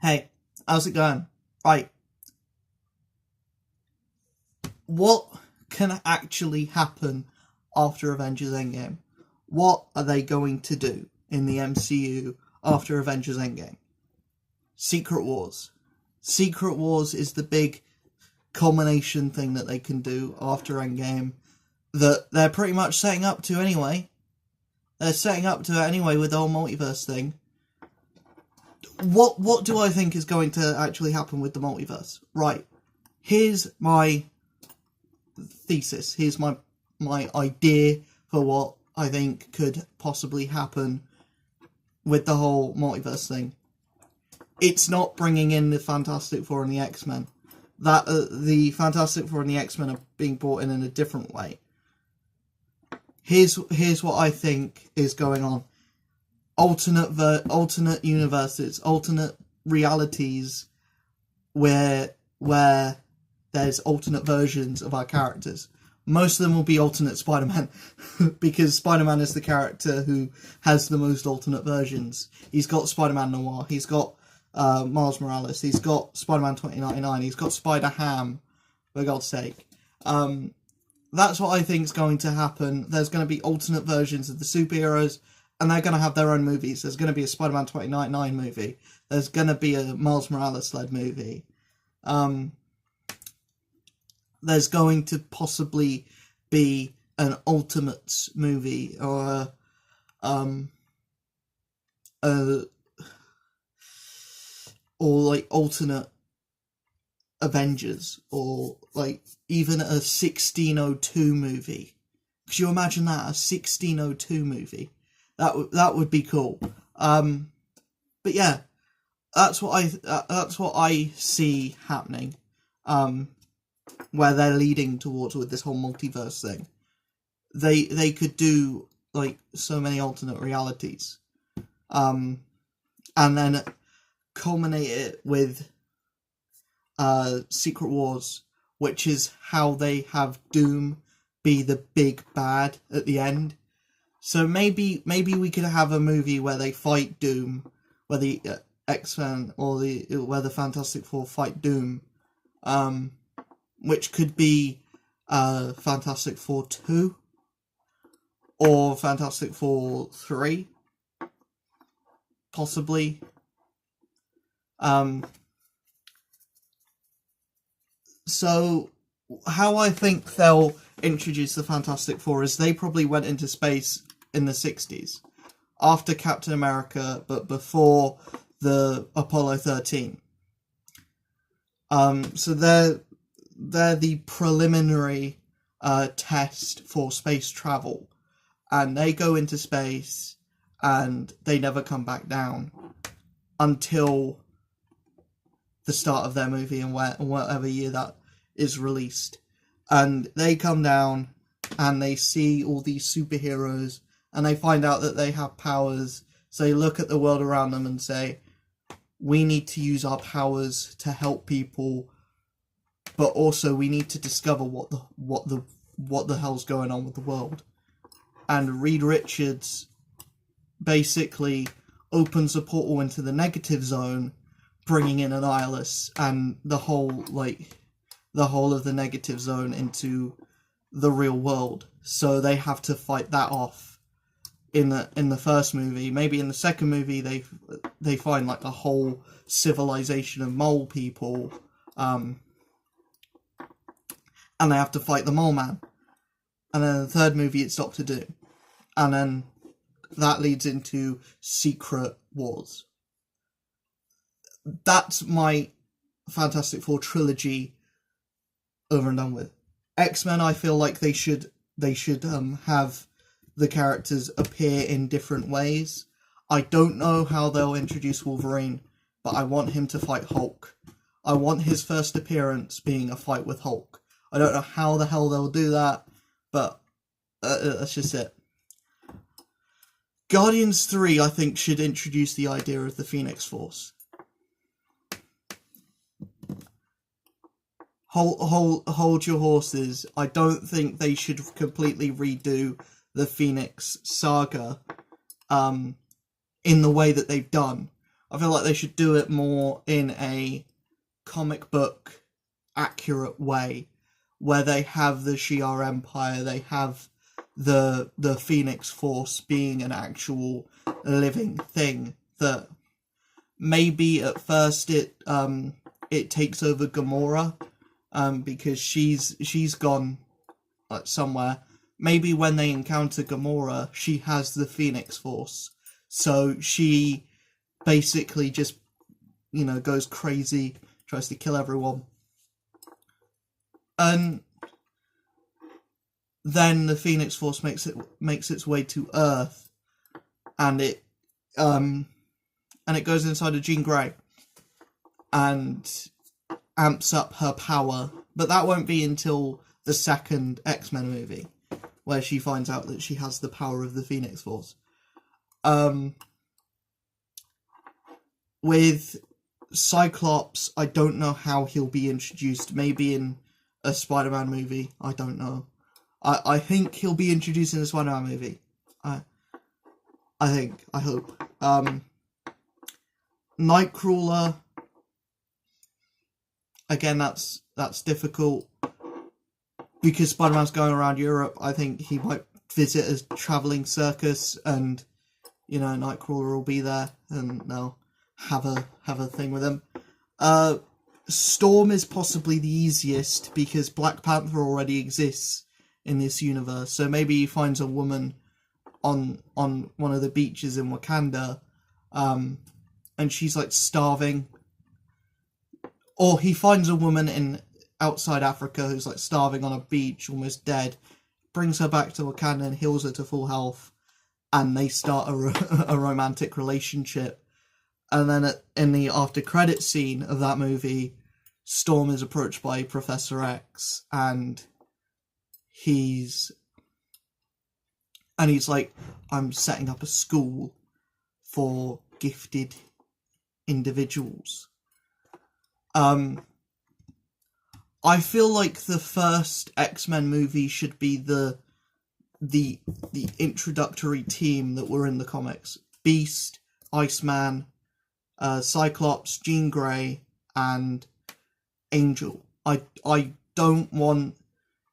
Hey, how's it going? Right, what can actually happen after Avengers Endgame? What are they going to do in the MCU after Avengers Endgame? Secret Wars. Secret Wars is the big culmination thing that they can do after Endgame that they're pretty much setting up to anyway. They're setting up to it anyway with the whole multiverse thing. What do I think is going to actually happen with the multiverse? Right. Here's my thesis. Here's my idea for what I think could possibly happen with the whole multiverse thing. It's not bringing in the Fantastic Four and the X-Men. That the Fantastic Four and the X-Men are being brought in a different way. Here's what I think is going on. Alternate universes, alternate realities where there's alternate versions of our characters. Most of them will be alternate Spider-Man, because Spider-Man is the character who has the most alternate versions. He's got Spider-Man Noir, he's got Miles Morales, he's got Spider-Man 2099, he's got Spider-Ham, for God's sake. That's what I think is going to happen. There's going to be alternate versions of the superheroes, and they're going to have their own movies. There's going to be a Spider-Man 2099 movie. There's going to be a Miles Morales-led movie. There's going to possibly be an Ultimates movie, or like alternate Avengers, or like even a 1602 movie. Could you imagine that, a 1602 movie? That would be cool. But yeah, that's what I see happening. Where they're leading towards with this whole multiverse thing. They could do like so many alternate realities, and then culminate it with Secret Wars, which is how they have Doom be the big bad at the end. So maybe we could have a movie where they fight Doom, where the X-Men or where the Fantastic Four fight Doom, which could be Fantastic Four 2 or Fantastic Four 3, possibly. So how I think they'll introduce the Fantastic Four is they probably went into space in the 60s, after Captain America, but before the Apollo 13. So they're the preliminary test for space travel, and they go into space and they never come back down until the start of their movie, and whatever year that is released. And they come down and they see all these superheroes, and they find out that they have powers. So they look at the world around them and say, we need to use our powers to help people, but also we need to discover what the hell's going on with the world. And Reed Richards basically opens a portal into the negative zone, bringing in Annihilus and the whole of the negative zone into the real world. So they have to fight that off in the first movie. Maybe in the second movie they find like a whole civilization of mole people, and they have to fight the Mole Man. And then in the third movie it's Doctor Doom. And then that leads into Secret Wars. That's my Fantastic Four trilogy over and done with. X-Men, I feel like they should have the characters appear in different ways. I don't know how they'll introduce Wolverine, but I want him to fight Hulk. I want his first appearance being a fight with Hulk. I don't know how the hell they'll do that, but that's just it. Guardians 3, I think, should introduce the idea of the Phoenix Force. Hold your horses. I don't think they should completely redo the Phoenix saga in the way that they've done, I feel like they should do it more in a comic book accurate way, where they have the Shi'ar Empire, they have the Phoenix Force being an actual living thing that maybe at first it takes over Gamora, because she's gone like somewhere. Maybe when they encounter Gamora, she has the Phoenix Force, so she basically just, goes crazy, tries to kill everyone, and then the Phoenix Force makes its way to Earth, and it goes inside of Jean Grey and amps up her power. But that won't be until the second X-Men movie, where she finds out that she has the power of the Phoenix Force. With Cyclops, I don't know how he'll be introduced. Maybe in a Spider-Man movie. I don't know. I think he'll be introduced in a Spider-Man movie. I hope. Nightcrawler. Again, that's difficult because Spider-Man's going around Europe. I think he might visit a traveling circus, and Nightcrawler will be there, and they'll have a thing with him. Storm is possibly the easiest because Black Panther already exists in this universe, so maybe he finds a woman on one of the beaches in Wakanda, and she's like starving, or he finds a woman outside Africa who's like starving on a beach, almost dead, brings her back to Wakanda and heals her to full health, and they start a romantic relationship. And then in the after credit scene of that movie, Storm is approached by Professor X, and he's like, I'm setting up a school for gifted individuals. I feel like the first X-Men movie should be the introductory team that were in the comics: Beast, Iceman, Cyclops, Jean Grey, and Angel. I don't want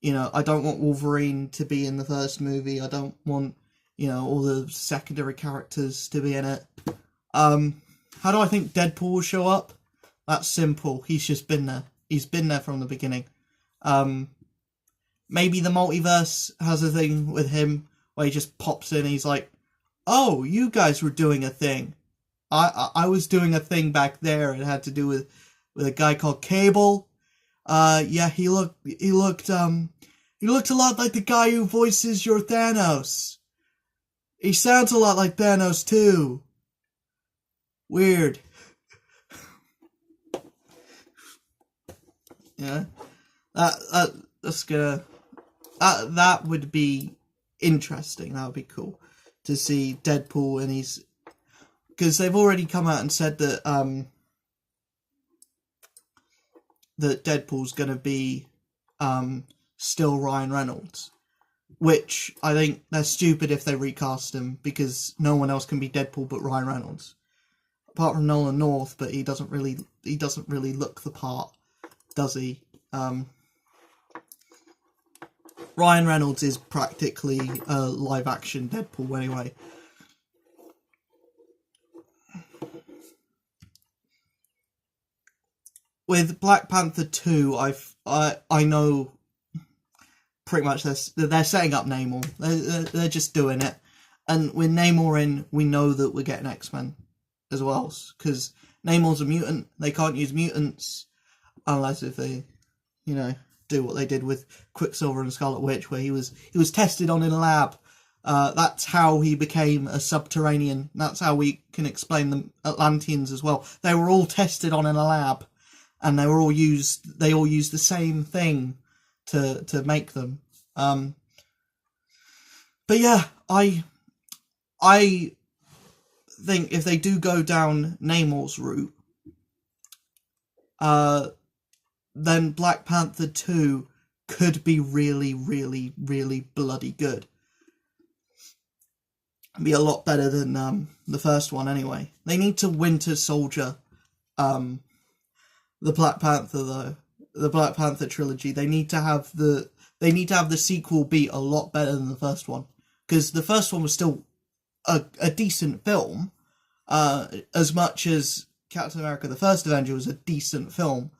Wolverine to be in the first movie. I don't want all the secondary characters to be in it. How do I think Deadpool will show up? That's simple. He's just been there. He's been there from the beginning. Maybe the multiverse has a thing with him where he just pops in and he's like, oh, you guys were doing a thing. I was doing a thing back there. It had to do with a guy called Cable. Yeah, he looked a lot like the guy who voices your Thanos. He sounds a lot like Thanos too. Weird. Yeah, that's gonna that would be interesting. That would be cool to see Deadpool, and because they've already come out and said that that Deadpool's gonna be still Ryan Reynolds, which I think they're stupid if they recast him, because no one else can be Deadpool but Ryan Reynolds, apart from Nolan North, but he doesn't really look the part, does he? Ryan Reynolds is practically a live-action Deadpool anyway. With Black Panther 2, I know pretty much they're setting up Namor. They're just doing it, and with Namor in, we know that we're getting X-Men as well, because Namor's a mutant. They can't use mutants unless if they, do what they did with Quicksilver and Scarlet Witch, where he was tested on in a lab. That's how he became a subterranean. That's how we can explain the Atlanteans as well. They were all tested on in a lab, and they all used the same thing to make them. But yeah, I think if they do go down Namor's route, then Black Panther 2 could be really, really, really bloody good. be a lot better than the first one anyway. They need to Winter Soldier the Black Panther though. The Black Panther trilogy. They need to have the sequel be a lot better than the first one, because the first one was still a decent film. As much as Captain America: The First Avenger was a decent film,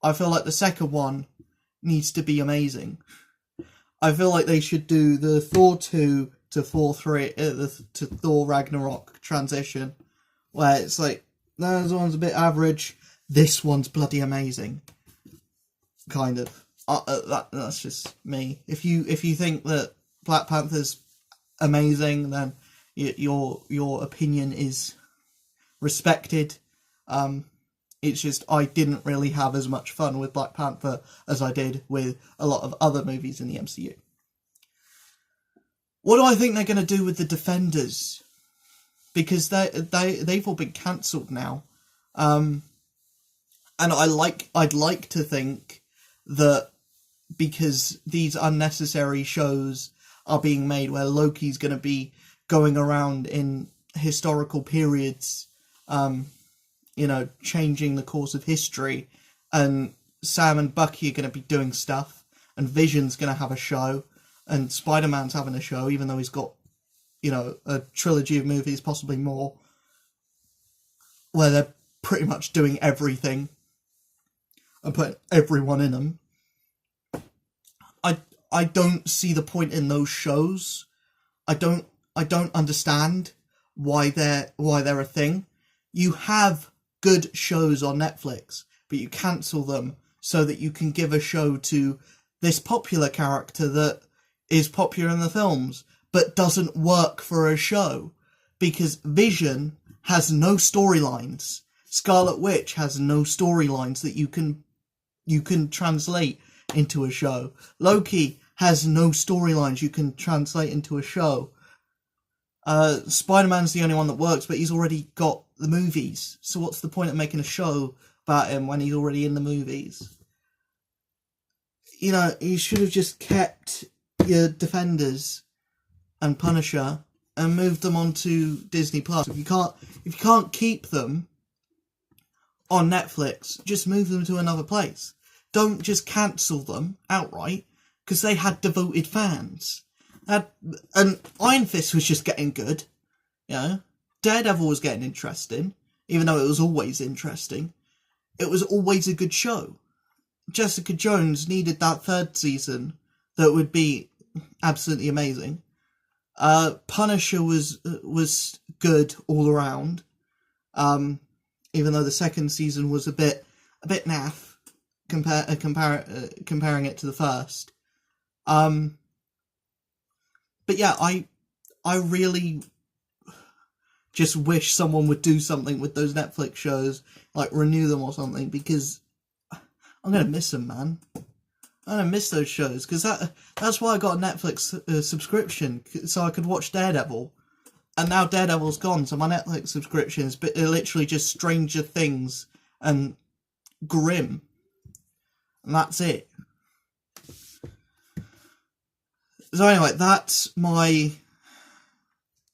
I feel like the second one needs to be amazing. I feel like they should do the Thor 2 to Thor 3 to Thor Ragnarok transition, where it's like, no, this one's a bit average, this one's bloody amazing. Kind of. That's just me. If you think that Black Panther's amazing, then your opinion is respected. It's just I didn't really have as much fun with Black Panther as I did with a lot of other movies in the MCU. What do I think they're going to do with the Defenders? Because they've all been cancelled now. And I'd like to think that because these unnecessary shows are being made where Loki's going to be going around in historical periods, changing the course of history, and Sam and Bucky are going to be doing stuff, and Vision's going to have a show, and Spider-Man's having a show, even though he's got, a trilogy of movies, possibly more, where they're pretty much doing everything and putting everyone in them. I don't see the point in those shows. I don't understand why they're a thing. You have good shows on Netflix, but you cancel them so that you can give a show to this popular character that is popular in the films, but doesn't work for a show, because Vision has no storylines. Scarlet Witch has no storylines that you can translate into a show. Loki has no storylines you can translate into a show. Spider-Man's the only one that works, but he's already got the movies. So what's the point of making a show about him when he's already in the movies? You should have just kept your Defenders and Punisher and moved them onto Disney Plus. If you can't keep them on Netflix, just move them to another place. Don't just cancel them outright, because they had devoted fans. And Iron Fist was just getting good. Daredevil was getting interesting, even though it was always interesting. It was always a good show. Jessica Jones needed that third season that would be absolutely amazing. Punisher was good all around. Even though the second season was a bit naff comparing it to the first. But yeah, I really just wish someone would do something with those Netflix shows, like renew them or something, because I'm gonna miss them, man. I'm gonna miss those shows, because that's why I got a Netflix subscription, so I could watch Daredevil. And now Daredevil's gone, so my Netflix subscription is literally just Stranger Things and Grimm. And that's it. So anyway, that's my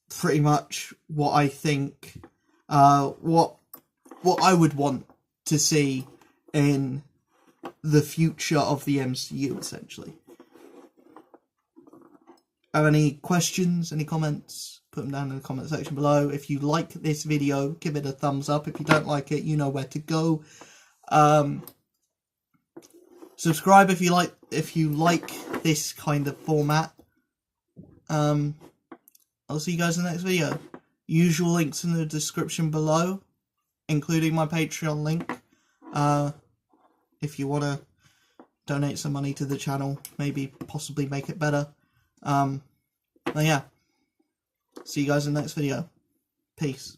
pretty much what I think, what I would want to see in the future of the MCU, essentially. Have any questions, any comments? Put them down in the comment section below. If you like this video, give it a thumbs up. If you don't like it, you know where to go. Subscribe if you like this kind of format. I'll see you guys in the next video. Usual links in the description below, including my Patreon link. If you want to donate some money to the channel, maybe possibly make it better. But yeah, see you guys in the next video. Peace.